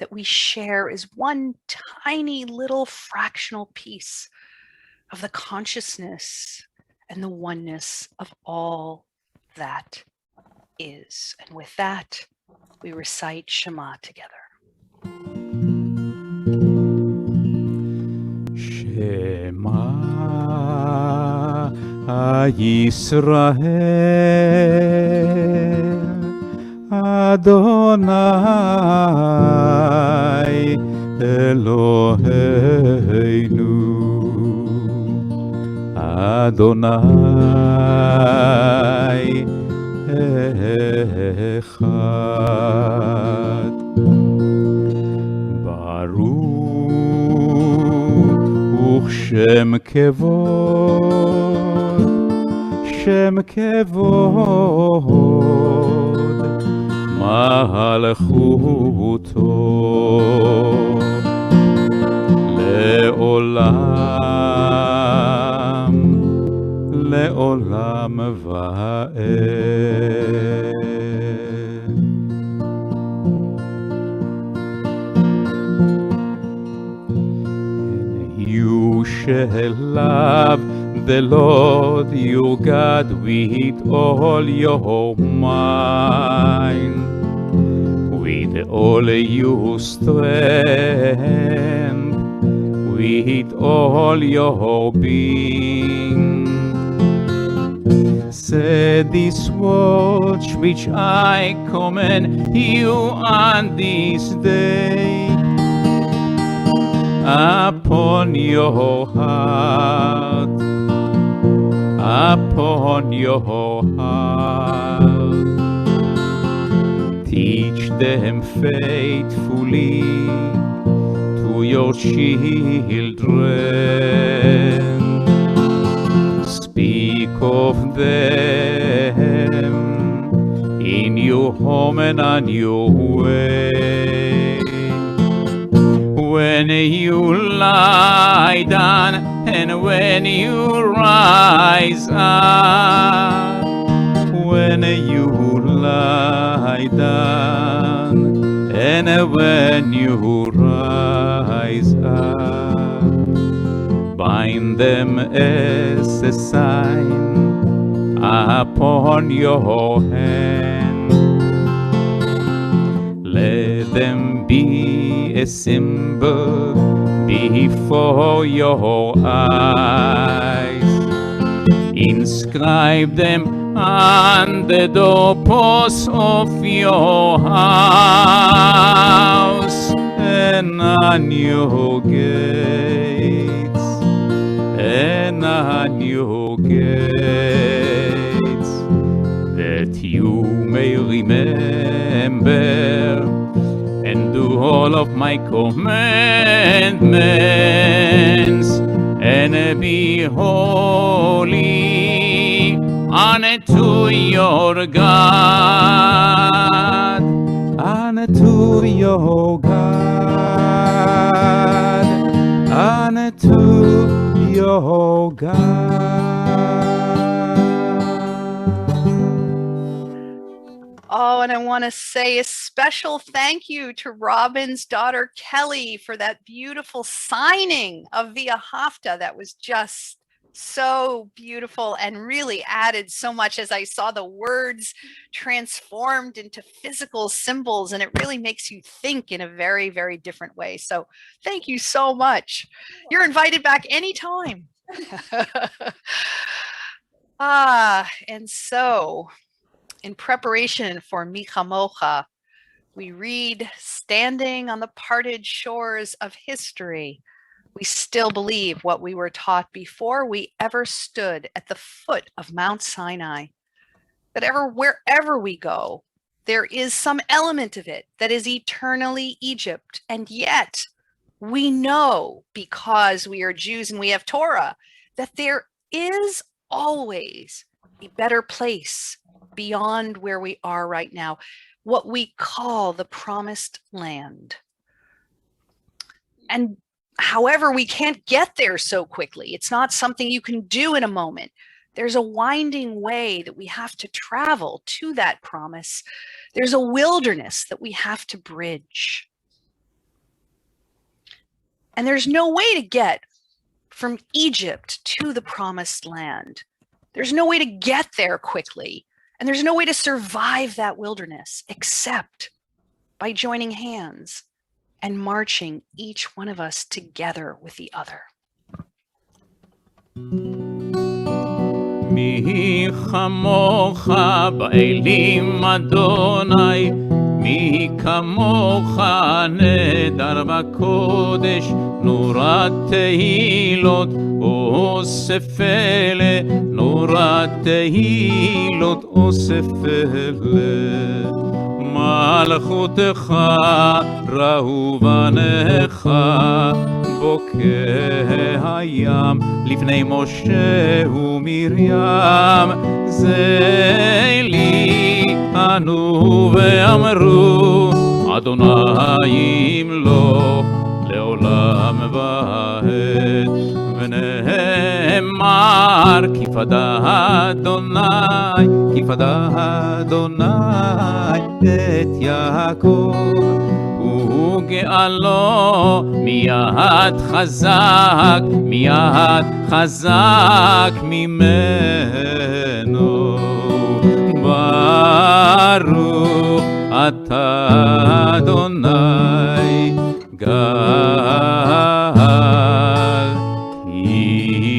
that we share is one tiny little fractional piece of the consciousness and the oneness of all that is. And with that, we recite Shema together. Shema Yisrael Adonai Eloheinu Adonai Echad Baruch Shem Kevod Malchuto Le'olam va'ed. And you shall love the Lord your God with all your mind, with all your strength, with all your being. Set this watch which I command you on this day upon your heart, upon your heart. Teach them faithfully to your children. Speak of them in your home and on your way. When you lie down and when you rise up, when you lie down and when you rise up, bind them as a sign upon your hand. Let them be a symbol before your eyes. Inscribe them on the doorposts of your house and on your gates, and on your gates, that you may remember and do all of my commandments, and be holy unto your God, unto your God, unto your God. Oh, and I want to say a special thank you to Robin's daughter, Kelly, for that beautiful signing of Via Hafta. That was just so beautiful and really added so much as I saw the words transformed into physical symbols, and it really makes you think in a very, very different way. So thank you so much. You're invited back anytime. And so in preparation for Mi Chamocha, we read, standing on the parted shores of history, we still believe what we were taught before we ever stood at the foot of Mount Sinai, that wherever we go, there is some element of it that is eternally Egypt. And yet we know, because we are Jews and we have Torah, that there is always a better place beyond where we are right now, what we call the promised land. And however, we can't get there so quickly. It's not something you can do in a moment. There's a winding way that we have to travel to that promise. There's a wilderness that we have to bridge. And there's no way to get from Egypt to the promised land. There's no way to get there quickly. And there's no way to survive that wilderness except by joining hands and marching each one of us together with the other. מי כמוך באלים אדוני, מי כמוך נדר בקודש, נורת תהילות אוסף אלה, נורת תהילות אוסף אלה. מלכותך ראו בניך, בוקע הים לפני משה ומרים, זה לי ענו ואמרו, אדוני ימלוך לעולם ועד. ונאמר כי פדה אדוני את יעקב, וגאלו מיד חזק ממנו. ברוך אתה אדוני גאל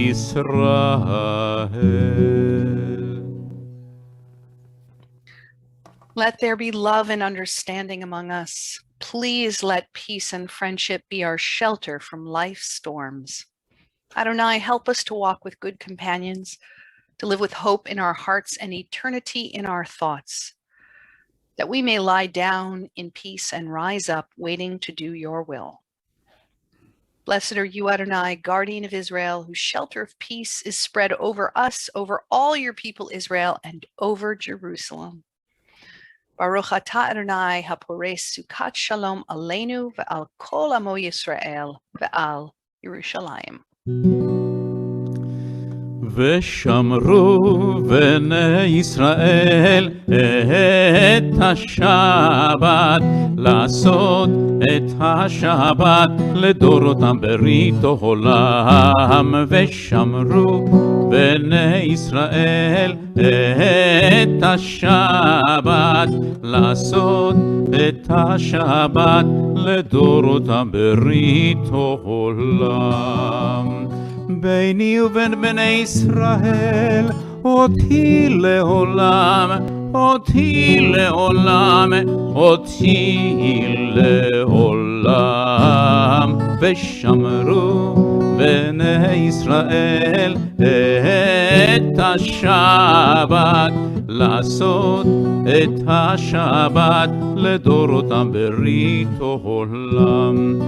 ישראל. Let there be love and understanding among us. Please let peace and friendship be our shelter from life's storms. Adonai, help us to walk with good companions, to live with hope in our hearts and eternity in our thoughts, that we may lie down in peace and rise up, waiting to do your will. Blessed are you, Adonai, guardian of Israel, whose shelter of peace is spread over us, over all your people Israel, and over Jerusalem. Baruch atah Adonai hapores sukat shalom aleinu ve'al kol amo Yisrael ve'al Yerushalayim. ושמרו בני ישראל את השבת, לעשות את השבת לדורותם ברית עולם. ושמרו בני ישראל את השבת, לעשות את השבת לדורותם ברית עולם. ביני ובין בני ישראל אותי לעולם, אותי לעולם, אותי לעולם. ושמרו בני ישראל את השבת, לעשות את השבת לדורותם ברית עולם.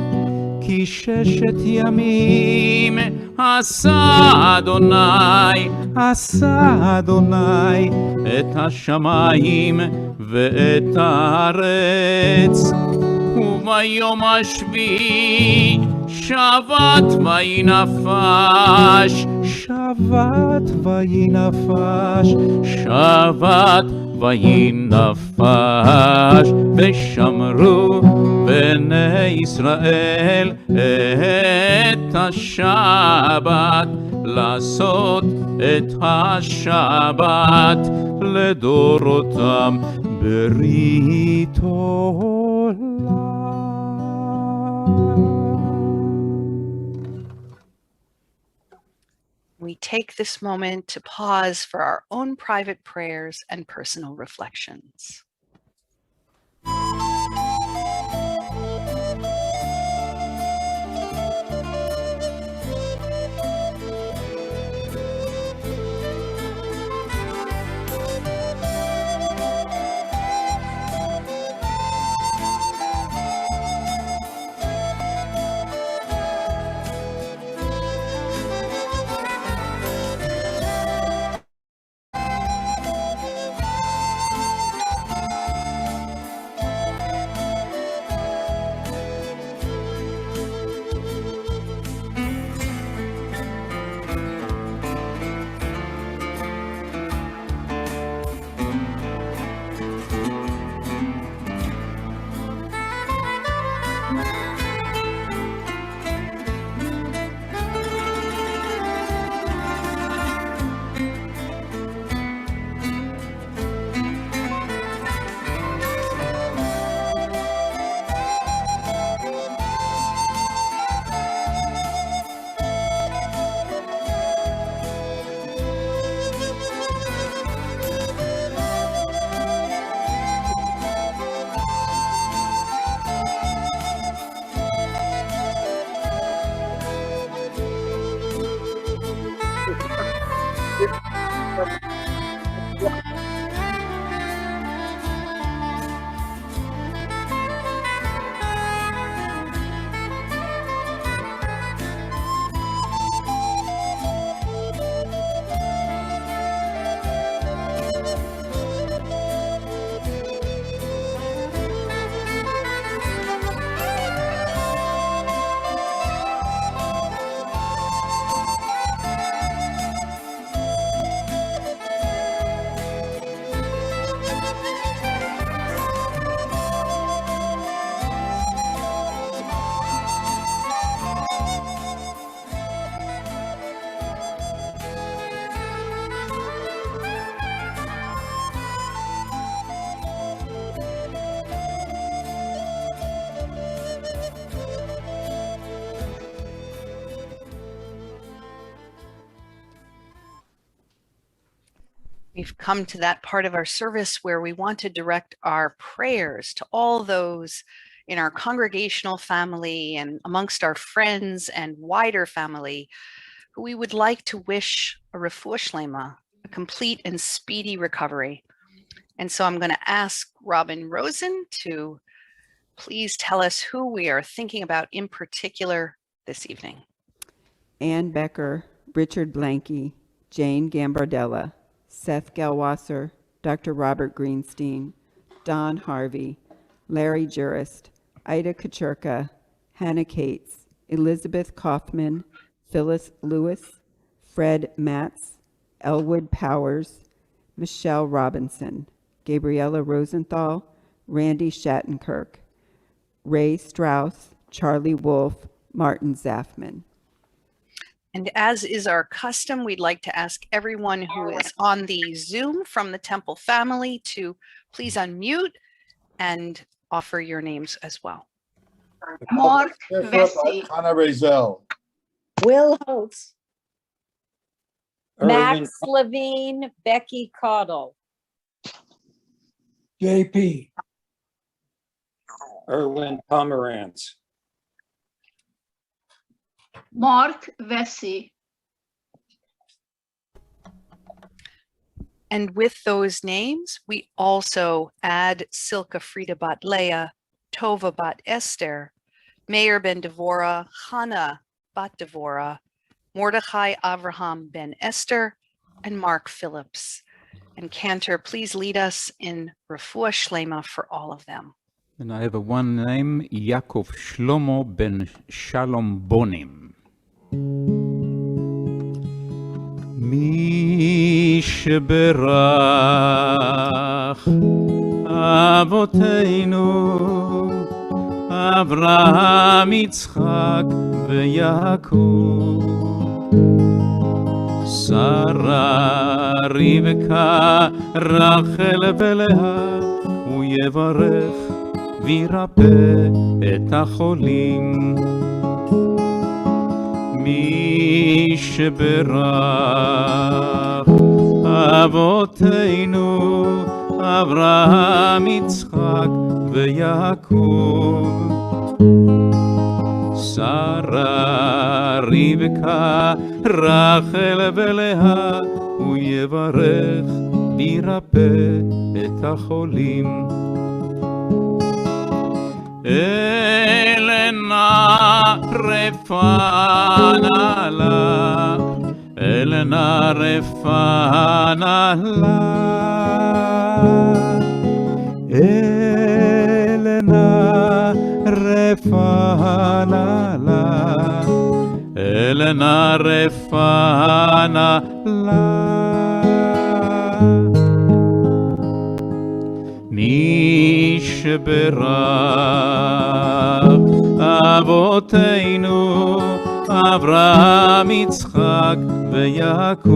כי ששת ימים עשה אדוני את השמיים ואת הארץ, וביום השביעי שבת וינפש, שבת וינפש. ושמרו בני ישראל את השבת, לעשות את השבת לדורותם ברית עולם. We take this moment to pause for our own private prayers and personal reflections. We've come to that part of our service where we want to direct our prayers to all those in our congregational family and amongst our friends and wider family who we would like to wish a refuah shlema, a complete and speedy recovery. And so I'm going to ask Robin Rosen to please tell us who we are thinking about in particular this evening. Ann Becker, Richard Blanky, Jane Gambardella, Seth Gelwasser, Dr. Robert Greenstein, Don Harvey, Larry Jurist, Ida Kacherka, Hannah Cates, Elizabeth Kaufman, Phyllis Lewis, Fred Matz, Elwood Powers, Michelle Robinson, Gabriella Rosenthal, Randy Shattenkirk, Ray Strauss, Charlie Wolf, Martin Zaffman. And as is our custom, we'd like to ask everyone who is on the Zoom from the Temple family to please unmute and offer your names as well. Mark Vesey, Hannah Razel, Will Holtz, Erwin, Max Levine, Becky Caudle, JP, Erwin Pomerantz, Mark Vesey, And with those names, we also add Silka Frida Bat Leah, Tova Bat Esther, Meir ben Devora, Hannah Bat Devora, Mordechai Avraham ben Esther, and Mark Phillips. And Cantor, please lead us in Refuah Shlema for all of them. And I have a one name, Yaakov Shlomo ben Shalom Bonim. מי שברך אבותינו אברהם יצחק ויעקב שרה רבקה רחל ולאה הוא יברך וירפא את החולים מי שברך אבותינו אברהם יצחק ויעקב שרה רבקה רחל ולאה הוא יברך וירפא את החולים Elena refana la Elena refana la Elena refana la Elena refana la מי שברך אבותינו אברהם יצחק ויעקב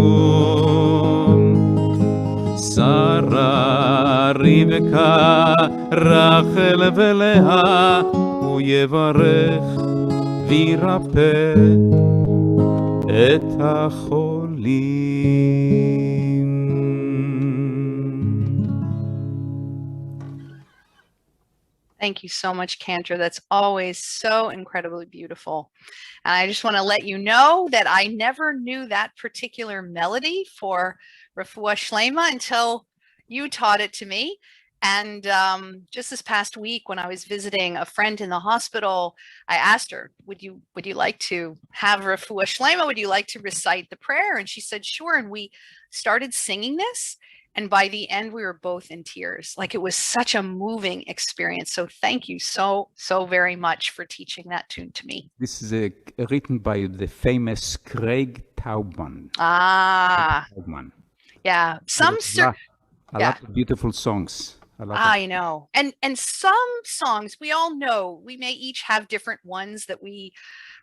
שרה רבקה רחל ולאה הוא יברך וירפא את החולים. Thank you so much, Cantor. That's always so incredibly beautiful. And I just want to let you know that I never knew that particular melody for Refuah Shlema until you taught it to me. And just this past week, when I was visiting a friend in the hospital, I asked her, would you like to have Refuah Shlema? Would you like to recite the prayer? And she said, sure. And we started singing this. And by the end, we were both in tears. Like, it was such a moving experience. So thank you so very much for teaching that tune to me. This is written by the famous Craig Taubman. Taubman. Yeah. A lot of beautiful songs. I know. And some songs, we all know, we may each have different ones that we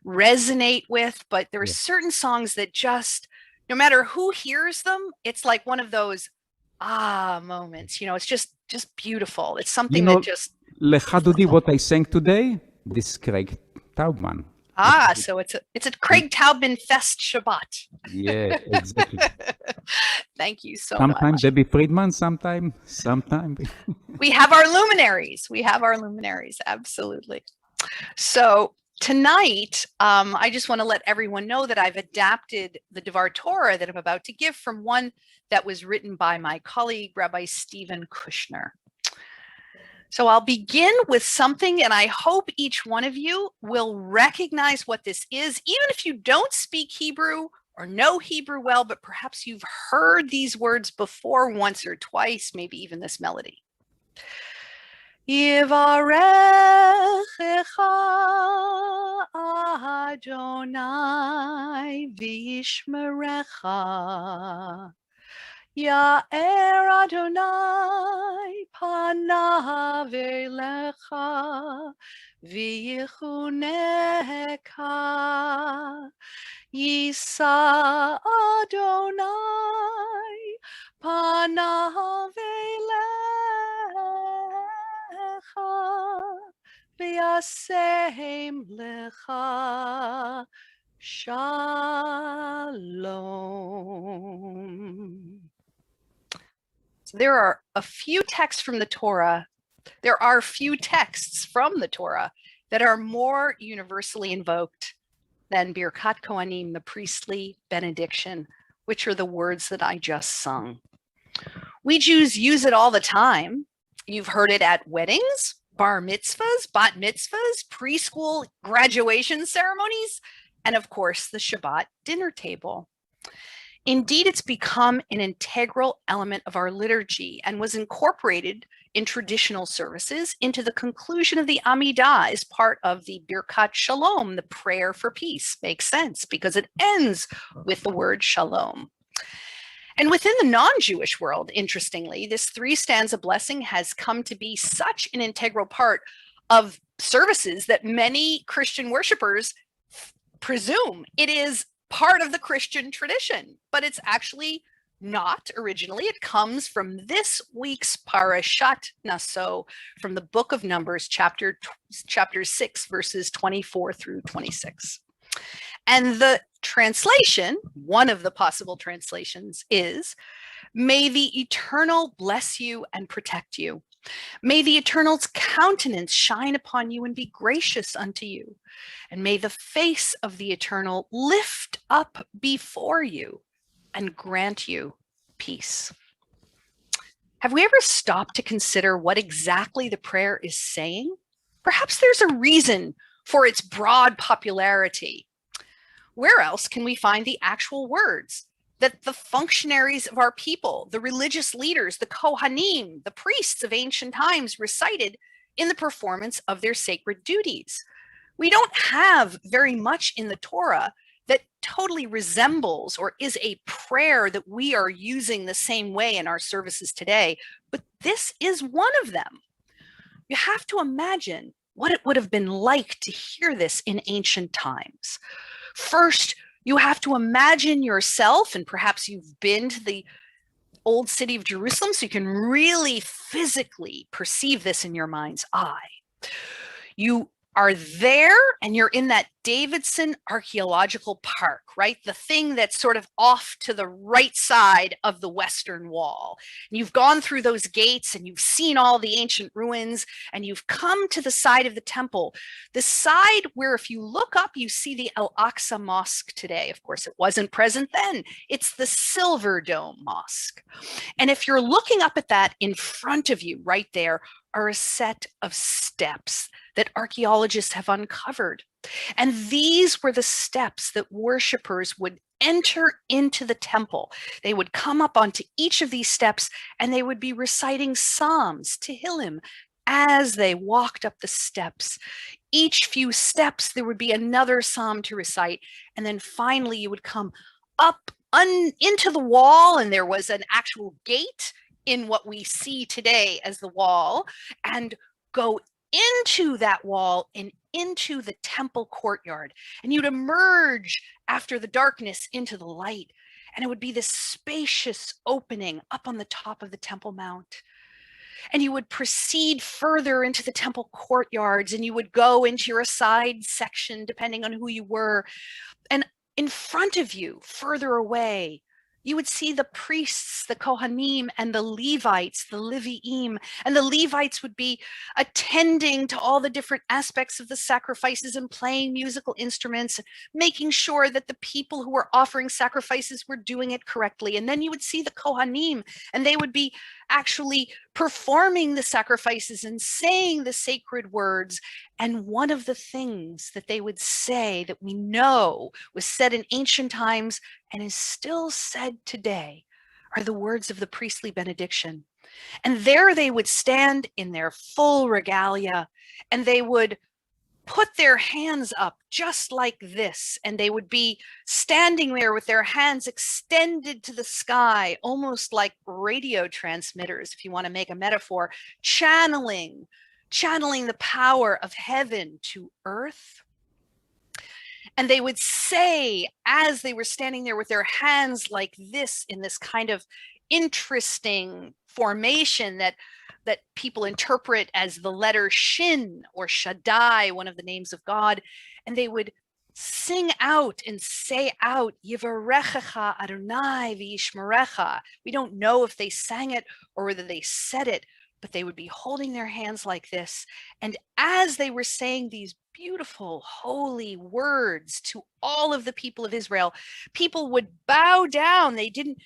resonate with, but there are certain songs that just, no matter who hears them, it's like one of those moments. It's just beautiful. It's something that just. Lecha Dudi, what I sang today, this Craig Taubman. So it's a Craig Taubman Fest Shabbat. Yeah, exactly. Thank you so much. Sometimes Debbie Friedman, sometime. We have our luminaries. Absolutely. So tonight, I just want to let everyone know that I've adapted the Devar Torah that I'm about to give from one that was written by my colleague, Rabbi Stephen Kushner. So I'll begin with something, and I hope each one of you will recognize what this is, even if you don't speak Hebrew or know Hebrew well, but perhaps you've heard these words before once or twice, maybe even this melody. Yivarechecha Adonai v'yishmerecha. Ya'er Adonai panav elecha v'yichuneka. Yisa Adonai panav elecha v'yasem lecha shalom. There are a few texts from the Torah. There are few texts from the Torah that are more universally invoked than Birkat Kohanim, the priestly benediction, which are the words that I just sung. We Jews use it all the time. You've heard it at weddings, bar mitzvahs, bat mitzvahs, preschool graduation ceremonies, and of course, the Shabbat dinner table. Indeed, it's become an integral element of our liturgy and was incorporated in traditional services into the conclusion of the Amidah as part of the Birkat Shalom, the prayer for peace. Makes sense because it ends with the word shalom. And within the non-Jewish world, interestingly, this three-stanza blessing has come to be such an integral part of services that many Christian worshipers presume it is part of the Christian tradition, but it's actually not originally. It comes from this week's Parashat Naso, from the book of Numbers, chapter 6, verses 24 through 26. And the translation, one of the possible translations, is, "May the Eternal bless you and protect you. May the Eternal's countenance shine upon you and be gracious unto you. And may the face of the Eternal lift up before you and grant you peace." Have we ever stopped to consider what exactly the prayer is saying? Perhaps there's a reason for its broad popularity. Where else can we find the actual words that the functionaries of our people, the religious leaders, the Kohanim, the priests of ancient times recited in the performance of their sacred duties? We don't have very much in the Torah that totally resembles or is a prayer that we are using the same way in our services today, but this is one of them. You have to imagine what it would have been like to hear this in ancient times. First, you have to imagine yourself, and perhaps you've been to the old city of Jerusalem, so you can really physically perceive this in your mind's eye. You are there, and you're in that Davidson Archaeological Park, right? The thing that's sort of off to the right side of the Western Wall. And you've gone through those gates and you've seen all the ancient ruins, and you've come to the side of the temple, the side where if you look up, you see the Al-Aqsa Mosque today. Of course, it wasn't present then. It's the Silver Dome Mosque. And if you're looking up at that, in front of you right there are a set of steps that archaeologists have uncovered. And these were the steps that worshipers would enter into the temple. They would come up onto each of these steps and they would be reciting Psalms, Tehillim, as they walked up the steps. Each few steps, there would be another Psalm to recite. And then finally, you would come up into the wall, and there was an actual gate in what we see today as the wall, and go into that wall and into the temple courtyard. And you'd emerge after the darkness into the light. And it would be this spacious opening up on the top of the Temple Mount. And you would proceed further into the temple courtyards, and you would go into your side section, depending on who you were. And in front of you, further away, you would see the priests, the Kohanim, and the Levites, the Leviim, and the Levites would be attending to all the different aspects of the sacrifices and playing musical instruments, making sure that the people who were offering sacrifices were doing it correctly. And then you would see the Kohanim, and they would be actually performing the sacrifices and saying the sacred words. And one of the things that they would say that we know was said in ancient times and is still said today are the words of the priestly benediction. And there they would stand in their full regalia, and they would put their hands up just like this, and they would be standing there with their hands extended to the sky, almost like radio transmitters, if you want to make a metaphor, channeling the power of heaven to earth. And they would say, as they were standing there with their hands like this, in this kind of interesting formation that people interpret as the letter Shin or Shaddai, one of the names of God, and they would sing out and say out, Yivarechecha Adonai v'yishmerecha. We don't know if they sang it or whether they said it, but they would be holding their hands like this. And as they were saying these beautiful, holy words to all of the people of Israel, people would bow down. They didn't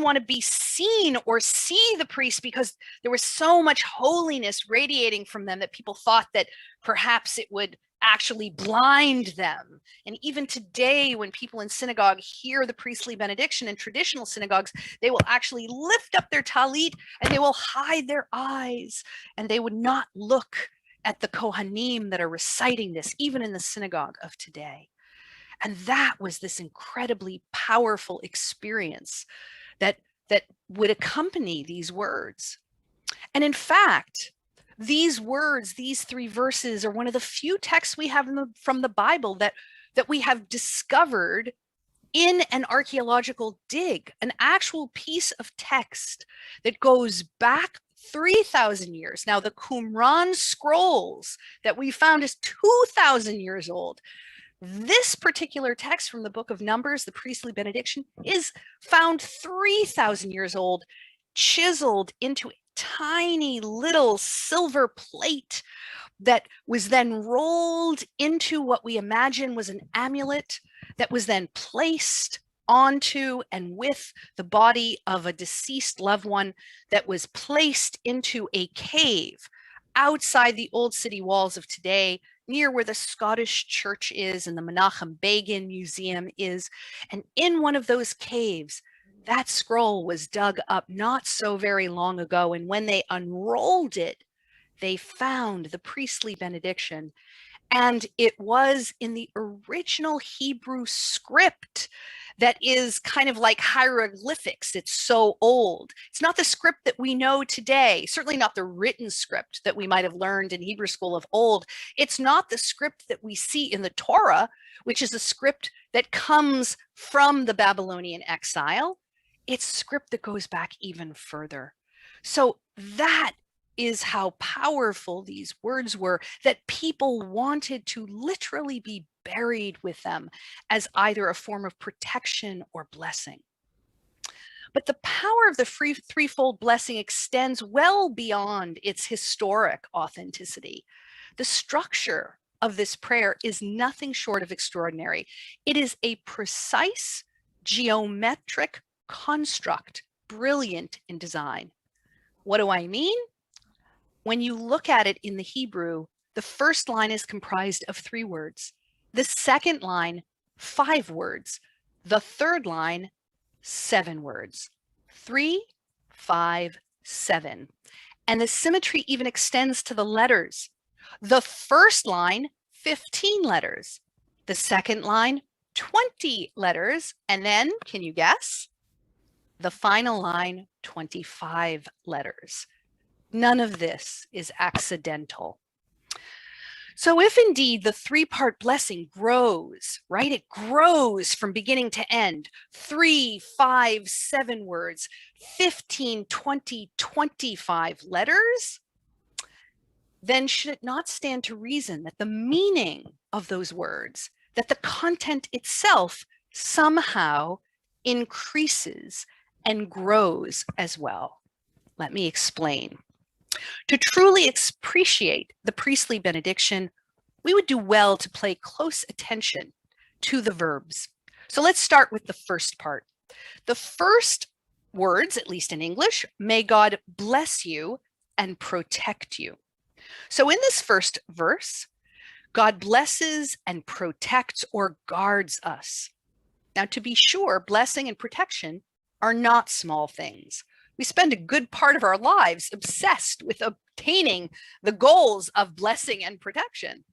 want to be seen or see the priest because there was so much holiness radiating from them that people thought that perhaps it would actually blind them. And even today, when people in synagogue hear the priestly benediction in traditional synagogues, they will actually lift up their talit and they will hide their eyes, and they would not look at the Kohanim that are reciting this, even in the synagogue of today. And that was this incredibly powerful experience that would accompany these words. And in fact, these words, these 3 verses, are one of the few texts we have from the Bible that we have discovered in an archaeological dig, an actual piece of text that goes back 3,000 years. Now, the Qumran scrolls that we found is 2,000 years old. This particular text from the book of Numbers, the priestly benediction, is found 3,000 years old, chiseled into a tiny little silver plate that was then rolled into what we imagine was an amulet that was then placed onto and with the body of a deceased loved one, that was placed into a cave outside the old city walls of today, near where the Scottish church is and the Menachem Begin Museum is. And in one of those caves, that scroll was dug up not so very long ago. And when they unrolled it, they found the priestly benediction. And it was in the original Hebrew script that is kind of like hieroglyphics. It's so old. It's not the script that we know today, certainly not the written script that we might have learned in Hebrew school of old. It's not the script that we see in the Torah, which is a script that comes from the Babylonian exile. It's script that goes back even further. So that is how powerful these words were, that people wanted to literally be buried with them as either a form of protection or blessing. But the power of the threefold blessing extends well beyond its historic authenticity. The structure of this prayer is nothing short of extraordinary. It is a precise geometric construct, brilliant in design. What do I mean? When you look at it in the Hebrew, the first line is comprised of 3 words. The second line, 5 words. The third line, 7 words. 3, 5, 7. And the symmetry even extends to the letters. The first line, 15 letters. The second line, 20 letters. And then, can you guess? The final line, 25 letters. None of this is accidental. So if indeed the 3-part blessing grows, right? It grows from beginning to end, 3, 5, 7 words, 15, 20, 25 letters, then should it not stand to reason that the meaning of those words, that the content itself somehow increases and grows as well? Let me explain. To truly appreciate the priestly benediction, we would do well to pay close attention to the verbs. So let's start with the first part. The first words, at least in English, may God bless you and protect you. So in this first verse, God blesses and protects or guards us. Now, to be sure, blessing and protection are not small things. We spend a good part of our lives obsessed with obtaining the goals of blessing and protection.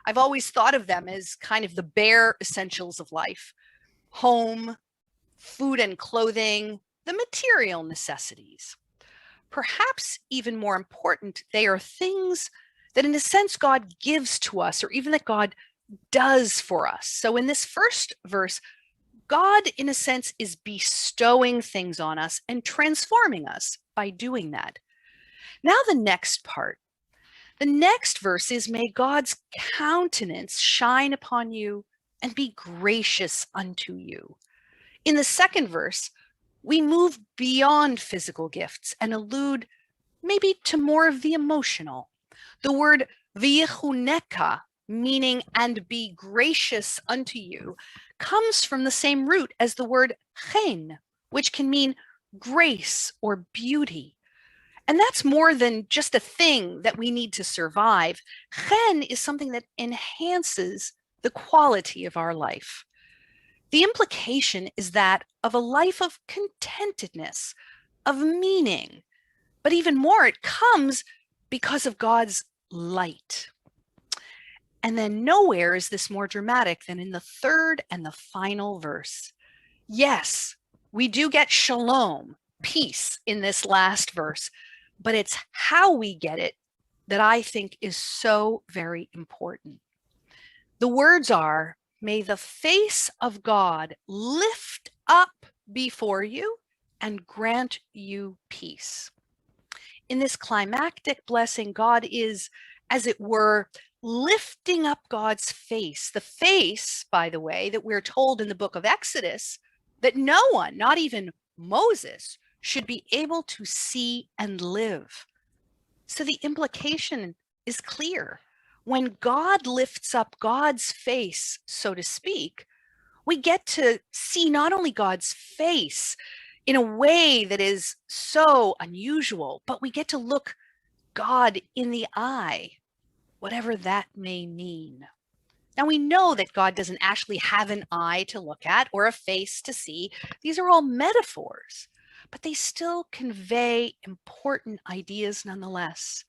I've always thought of them as kind of the bare essentials of life: home, food and clothing, the material necessities. Perhaps even more important, they are things that in a sense God gives to us, or even that God does for us. So in this first verse, God, in a sense, is bestowing things on us and transforming us by doing that. Now the next part. The next verse is, may God's countenance shine upon you and be gracious unto you. In the second verse, we move beyond physical gifts and allude maybe to more of the emotional. The word v'yichuneka, meaning and be gracious unto you, comes from the same root as the word chen, which can mean grace or beauty. And that's more than just a thing that we need to survive. Chen is something that enhances the quality of our life. The implication is that of a life of contentedness, of meaning, but even more, it comes because of God's light. And then nowhere is this more dramatic than in the third and the final verse. Yes, we do get shalom, peace, in this last verse, but it's how we get it that I think is so very important. The words are, may the face of God lift up before you and grant you peace. In this climactic blessing, God is, as it were, lifting up God's face. The face, by the way, that we're told in the book of Exodus, that no one, not even Moses, should be able to see and live. So the implication is clear. When God lifts up God's face, so to speak, we get to see not only God's face in a way that is so unusual, but we get to look God in the eye, whatever that may mean. Now, we know that God doesn't actually have an eye to look at or a face to see. These are all metaphors, but they still convey important ideas nonetheless.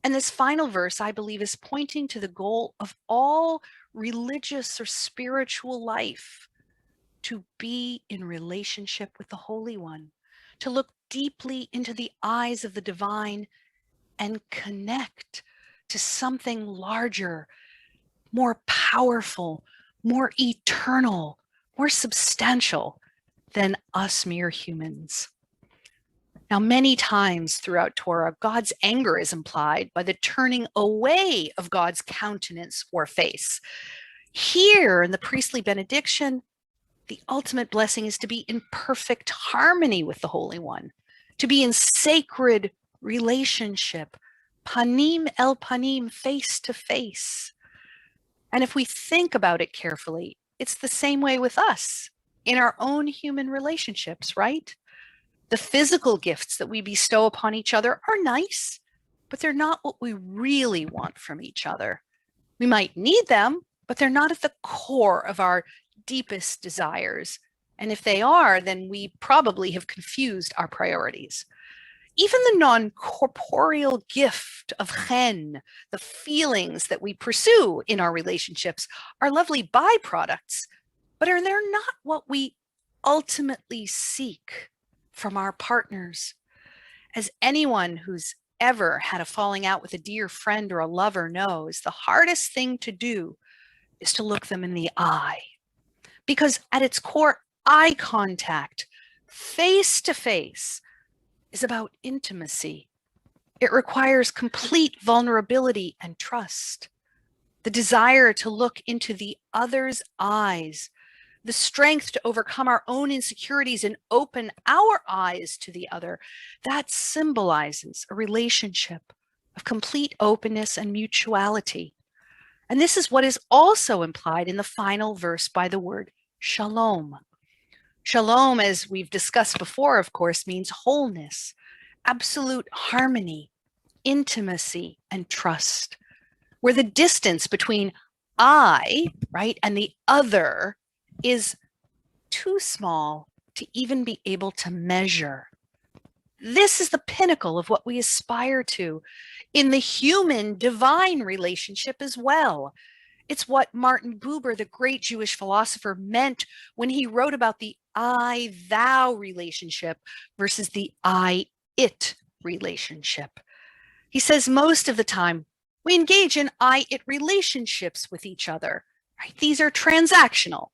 And this final verse, I believe, is pointing to the goal of all religious or spiritual life: to be in relationship with the Holy One, to look deeply into the eyes of the divine and connect to something larger, more powerful, more eternal, more substantial than us mere humans. Now, many times throughout Torah, God's anger is implied by the turning away of God's countenance or face. Here in the priestly benediction, the ultimate blessing is to be in perfect harmony with the Holy One, to be in sacred relationship, panim el panim, face to face. And if we think about it carefully, it's the same way with us in our own human relationships, right? The physical gifts that we bestow upon each other are nice, but they're not what we really want from each other. We might need them, but they're not at the core of our deepest desires. And if they are, then we probably have confused our priorities. Even the non-corporeal gift of chen, the feelings that we pursue in our relationships, are lovely byproducts, but are they not what we ultimately seek from our partners? As anyone who's ever had a falling out with a dear friend or a lover knows, the hardest thing to do is to look them in the eye. Because at its core, eye contact, face to face, is about intimacy. It requires complete vulnerability and trust. The desire to look into the other's eyes, the strength to overcome our own insecurities and open our eyes to the other, that symbolizes a relationship of complete openness and mutuality. And this is what is also implied in the final verse by the word shalom. Shalom, as we've discussed before, of course, means wholeness, absolute harmony, intimacy, and trust, where the distance between I, right, and the other is too small to even be able to measure. This is the pinnacle of what we aspire to in the human divine relationship as well. It's what Martin Buber, the great Jewish philosopher, meant when he wrote about the I-thou relationship versus the I-it relationship. He says most of the time we engage in I-it relationships with each other, right? These are transactional.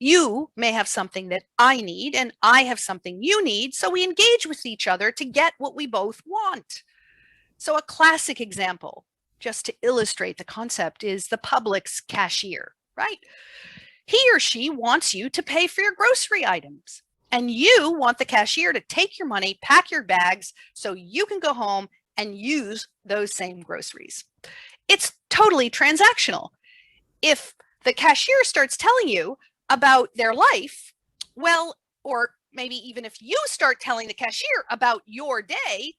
You may have something that I need and I have something you need, so we engage with each other to get what we both want. So a classic example, just to illustrate the concept, is the Publix cashier, right? He or she wants you to pay for your grocery items, and you want the cashier to take your money, pack your bags, so you can go home and use those same groceries. It's totally transactional. If the cashier starts telling you about their life, well, or maybe even if you start telling the cashier about your day,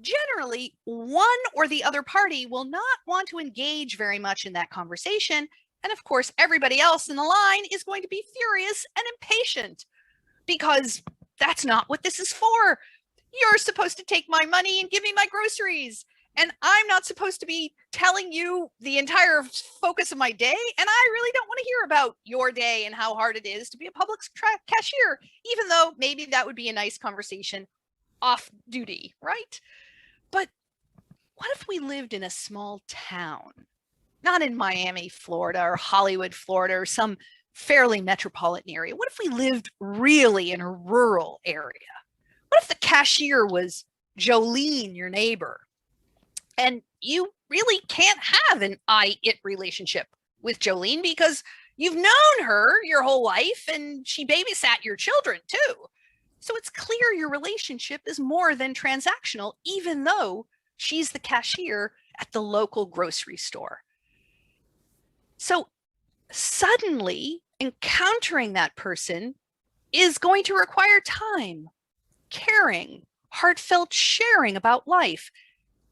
generally one or the other party will not want to engage very much in that conversation. And of course, everybody else in the line is going to be furious and impatient because that's not what this is for. You're supposed to take my money and give me my groceries. And I'm not supposed to be telling you the entire focus of my day. And I really don't want to hear about your day and how hard it is to be a Publix cashier, even though maybe that would be a nice conversation off duty, right? But what if we lived in a small town, not in Miami, Florida, or Hollywood, Florida, or some fairly metropolitan area? What if we lived really in a rural area? What if the cashier was Jolene, your neighbor? And you really can't have an I-it relationship with Jolene because you've known her your whole life and she babysat your children too. So it's clear your relationship is more than transactional, even though she's the cashier at the local grocery store. So suddenly encountering that person is going to require time, caring, heartfelt sharing about life.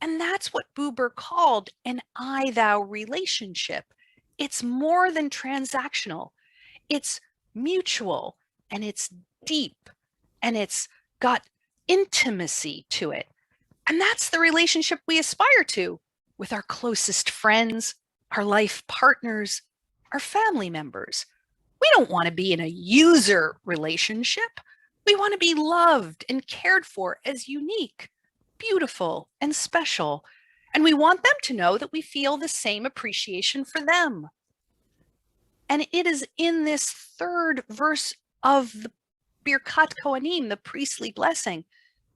And that's what Buber called an I-thou relationship. It's more than transactional. It's mutual and it's deep and it's got intimacy to it. And that's the relationship we aspire to with our closest friends, our life partners, our family members. We don't want to be in a user relationship. We want to be loved and cared for as unique, beautiful, and special. And we want them to know that we feel the same appreciation for them. And it is in this third verse of the Birkat Kohanim, the priestly blessing,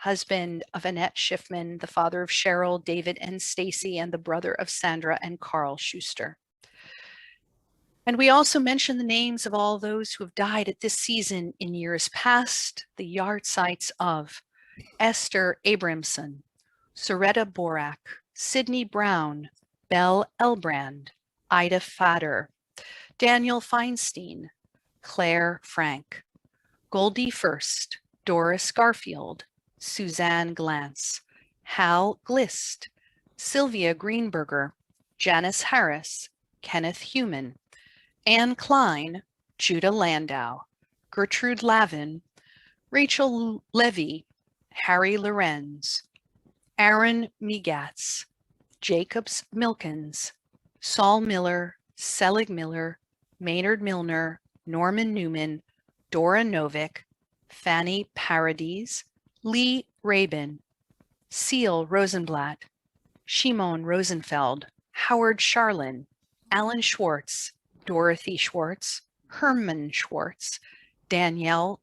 husband of Annette Schiffman, the father of Cheryl, David, and Stacy, and the brother of Sandra and Carl Schuster. And we also mention the names of all those who have died at this season in years past, the yard sites of Esther Abramson, Soretta Borak, Sidney Brown, Belle Elbrand, Ida Fader, Daniel Feinstein, Claire Frank, Goldie First, Doris Garfield, Suzanne Glantz, Hal Glist, Sylvia Greenberger, Janice Harris, Kenneth Heumann, Anne Klein, Judah Landau, Gertrude Lavin, Rachel Levy, Harry Lorenz, Aaron Migatz, Jacobs Milkins, Saul Miller, Selig Miller, Maynard Milner, Norman Newman, Dora Novick, Fanny Paradis, Lee Rabin, Seal Rosenblatt, Shimon Rosenfeld, Howard Charlin, Alan Schwartz, Dorothy Schwartz, Herman Schwartz, Daniel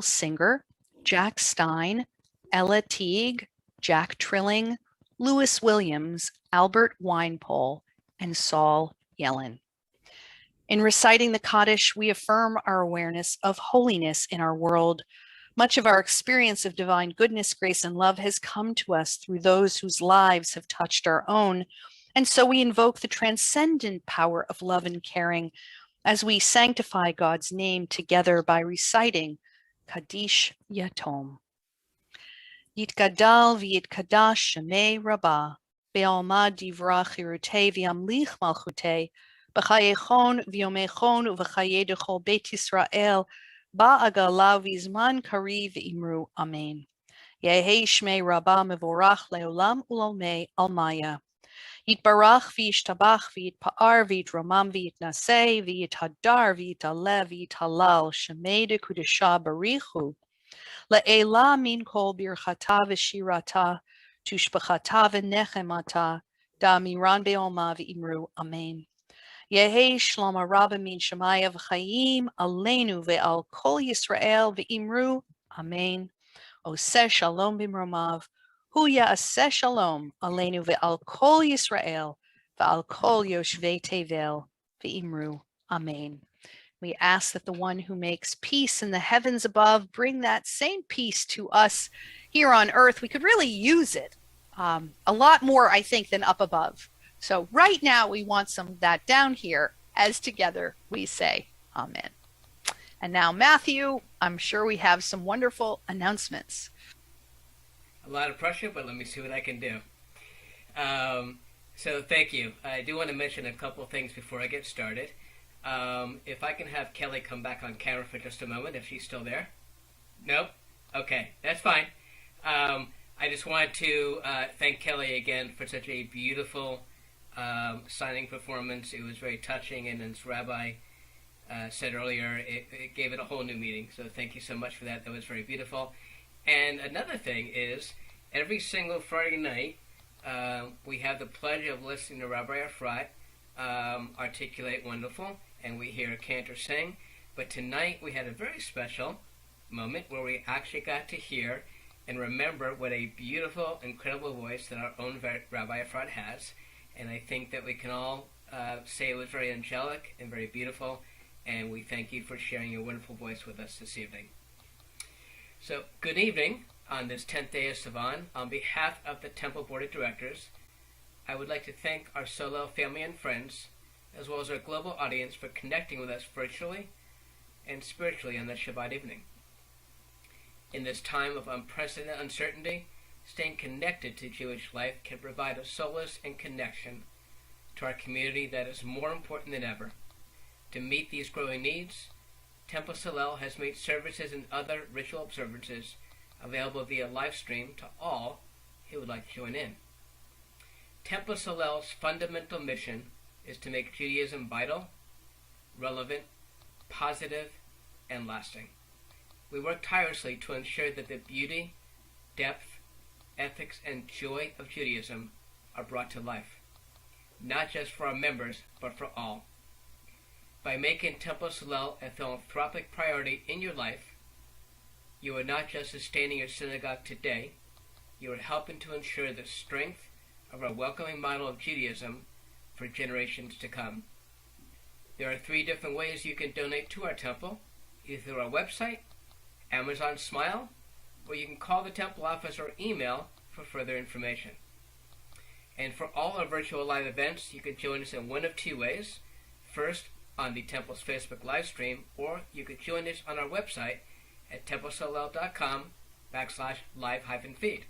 Singer, Jack Stein, Ella Teague, Jack Trilling, Lewis Williams, Albert Winepole, and Saul Yellen. In reciting the Kaddish, we affirm our awareness of holiness in our world. Much of our experience of divine goodness, grace, and love has come to us through those whose lives have touched our own. And so we invoke the transcendent power of love and caring as we sanctify God's name together by reciting Kaddish Yatom. Yitgadal v'yitkadash shemei Rabbah, be'alma divra chirutei v'yamlich malchutei, b'chayechon v'yomechon u'v'chaye dechol Beit Yisrael, ba'agala v'zman kari v'imru amen. Yehi shmei Rabbah mevorach leolam u'lomei almaya. Yitbarach v'yishtabach v'yitpa'ar v'yitromam v'yitnaseh v'yithadar v'yitalev v'yitalal shemei de kudesha barichu. Le'ela min kol birchata v'shirata, tushbachata v'nechemata, da'amiran be'olma v'imru amen. Yehi shlama rabba min shemaya v'chayim aleinu ve'al kol Yisrael v'imru amen. Oseh shalom b'mromav, hu ya'aseh shalom aleinu ve'al kol Yisrael ve'al kol yoshvei tevel v'imru amen. We ask that the one who makes peace in the heavens above bring that same peace to us here on earth. We could really use it a lot more, I think, than up above. So right now we want some of that down here as together we say amen. And now, Matthew, I'm sure we have some wonderful announcements. A lot of pressure, but let me see what I can do. So thank you. I do want to mention a couple things before I get started. If I can have Kelly come back on camera for just a moment, if she's still there. Nope? Okay, that's fine. I just wanted to thank Kelly again for such a beautiful signing performance. It was very touching, and as Rabbi said earlier, it gave it a whole new meaning. So thank you so much for that. That was very beautiful. And another thing is, every single Friday night, we have the pleasure of listening to Rabbi Efrat articulate wonderful, and we hear Cantor sing. But tonight we had a very special moment where we actually got to hear and remember what a beautiful, incredible voice that our own Rabbi Efrat has. And I think that we can all say it was very angelic and very beautiful, and we thank you for sharing your wonderful voice with us this evening. So, good evening on this 10th day of Sivan. On behalf of the Temple Board of Directors, I would like to thank our Solel family and friends, as well as our global audience, for connecting with us virtually and spiritually on this Shabbat evening. In this time of unprecedented uncertainty, staying connected to Jewish life can provide a solace and connection to our community that is more important than ever. To meet these growing needs, Temple Solel has made services and other ritual observances available via live stream to all who would like to join in. Temple Solel's fundamental mission is to make Judaism vital, relevant, positive, and lasting. We work tirelessly to ensure that the beauty, depth, ethics, and joy of Judaism are brought to life, not just for our members, but for all. By making Temple Solel a philanthropic priority in your life, You are not just sustaining your synagogue today, you are helping to ensure the strength of our welcoming model of Judaism for generations to come. There are 3 different ways you can donate to our temple, either through our website, Amazon Smile, or you can call the temple office or email for further information. And for all our virtual live events, you can join us in one of 2 ways. First, on the temple's Facebook live stream, or you could join us on our website at templesolel.com/live-feed.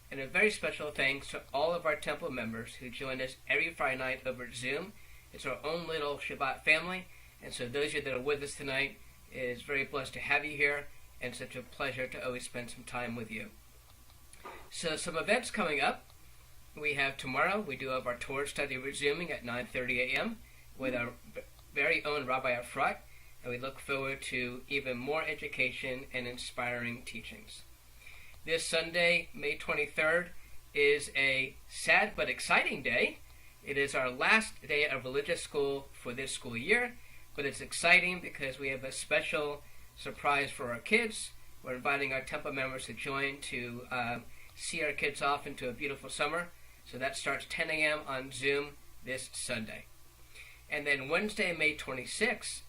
And a very special thanks to all of our temple members who join us every Friday night over Zoom. It's our own little Shabbat family, and so those of you that are with us tonight, it is very blessed to have you here, and such a pleasure to always spend some time with you. So some events coming up. We have tomorrow, we do have our Torah study resuming at 9:30 a.m. with our very own Rabbi Efrat, and we look forward to even more education and inspiring teachings. This Sunday, May 23rd, is a sad but exciting day. It is our last day of religious school for this school year, but it's exciting because we have a special surprise for our kids. We're inviting our temple members to join to see our kids off into a beautiful summer. So that starts 10 a.m. on Zoom this Sunday. And then Wednesday, May 26th,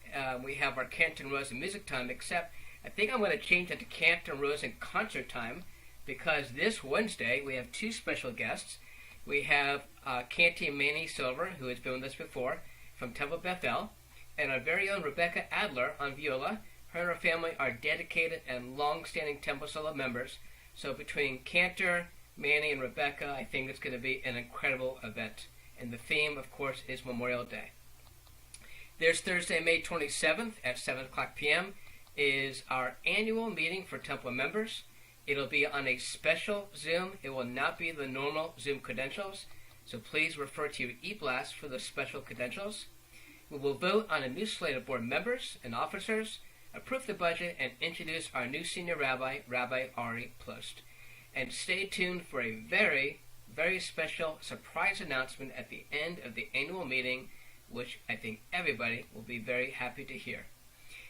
we have our Cantor and Rosen music time, except I think I'm going to change it to Cantor and Rosen concert time, because this Wednesday we have 2 special guests. We have Cantor Manny Silver, who has been with us before, from Temple Bethel, and our very own Rebecca Adler on viola. Her and her family are dedicated and long-standing Temple Solel members. So between Cantor, Manny, and Rebecca, I think it's going to be an incredible event. And the theme, of course, is Memorial Day. There's Thursday, May 27th at 7 o'clock p.m. is our annual meeting for Temple members. It'll be on a special Zoom. It will not be the normal Zoom credentials, so please refer to your e-blast for the special credentials. We will vote on a new slate of board members and officers, approve the budget, and introduce our new senior rabbi, Rabbi Ari Plost. And stay tuned for a very, very special surprise announcement at the end of the annual meeting, which I think everybody will be very happy to hear.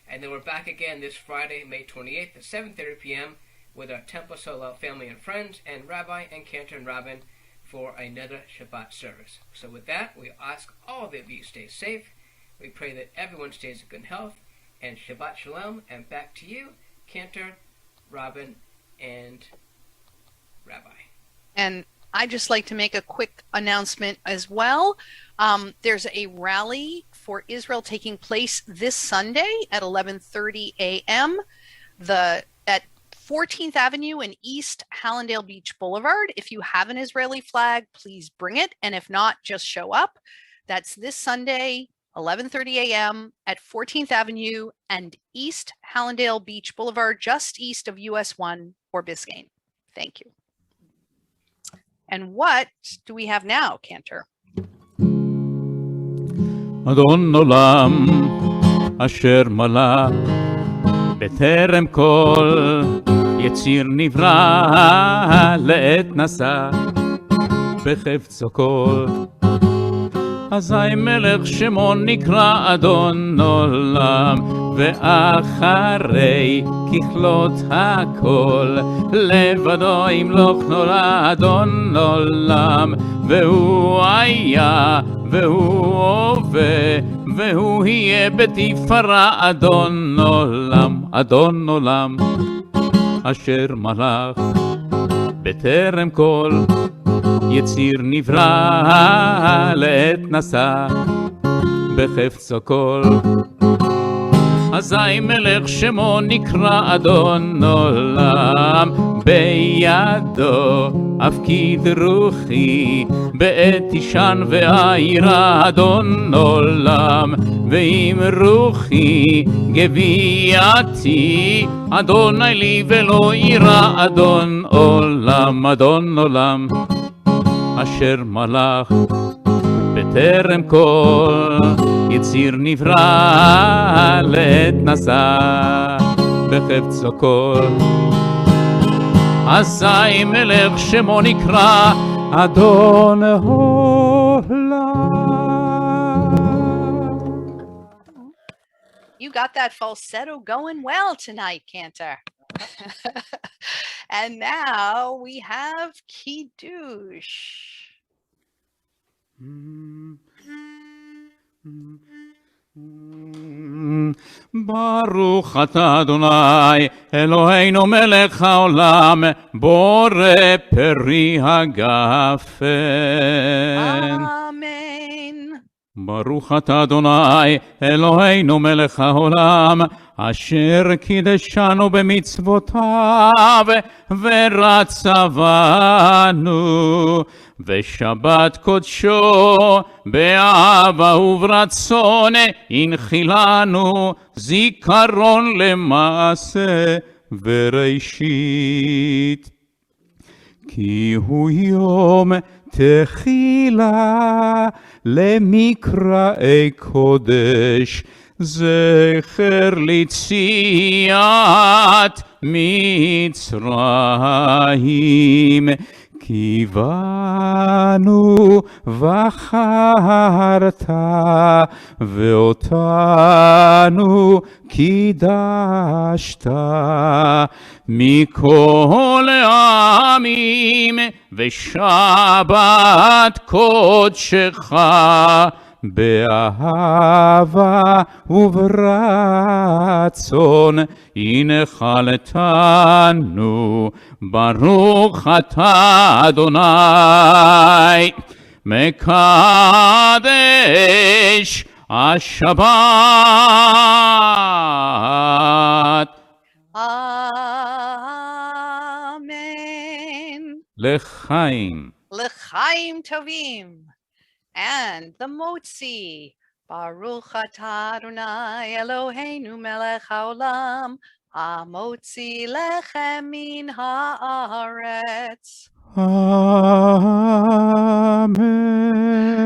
And then we're back again this Friday, May 28th at 7:30 p.m. with our Temple Solel family and friends, and Rabbi and Cantor and Robin for another Shabbat service. So with that, we ask all of you stay safe. We pray that everyone stays in good health, and Shabbat Shalom, and back to you, Cantor, Robin, and Rabbi. And I'd just like to make a quick announcement as well. There's a rally for Israel taking place this Sunday at 11:30 a.m. At 14th Avenue and East Hallandale Beach Boulevard. If you have an Israeli flag, please bring it. And if not, just show up. That's this Sunday, 11:30 a.m. at 14th Avenue and East Hallandale Beach Boulevard, just east of US 1 or Biscayne. Thank you. And what do we have now, Cantor? אדון עולם אשר מלא בטרם כל יציר נברא לעת נשא בחפצו כל אזי מלך שמו נקרא אדון עולם ואחרי ככלות הכל לבדו ימלוך נורא אדון עולם והוא היה והוא הווה והוא יהיה בתפארה אדון עולם אשר מלך בטרם כל יציר נברא לעת נשא בחפצו כל אזי מלך שמו נקרא אדון עולם בידו אפקיד רוחי בעת תישן ואירה אדון עולם ואם רוחי גוויעתי אדוני לי ולא אירה אדון עולם אשר מלך בטרם כל יציר נברא לעת נשא בחפצו כל אזי מלך שמו נקרא אדון עולם. You got that falsetto going well tonight, Cantor. And now we have Kiddush. ברוך אתה אדוני אלוהינו מלך העולם בורא פרי הגפן. Amen. ברוך אתה אדוני אלוהינו מלך העולם אשר קידשנו במצוותיו ורצה בנו ושבת קודשו באהבה וברצון הנחילנו זיכרון למעשה וראשית. כי הוא יום תחילה למקראי קודש זכר ליציאת מצרים. כי בנו בחרת ואותנו קידשת מכל העמים ושבת קודשך באהבה וברצון הנחלתנו. ברוך אתה אדוני מקדש השבת. Amen. לחיים. L'chaim tovim. And the Motzi. Baruch atah Adonai Eloheinu melech haolam. Hamotzi lechem min haaretz. Amen.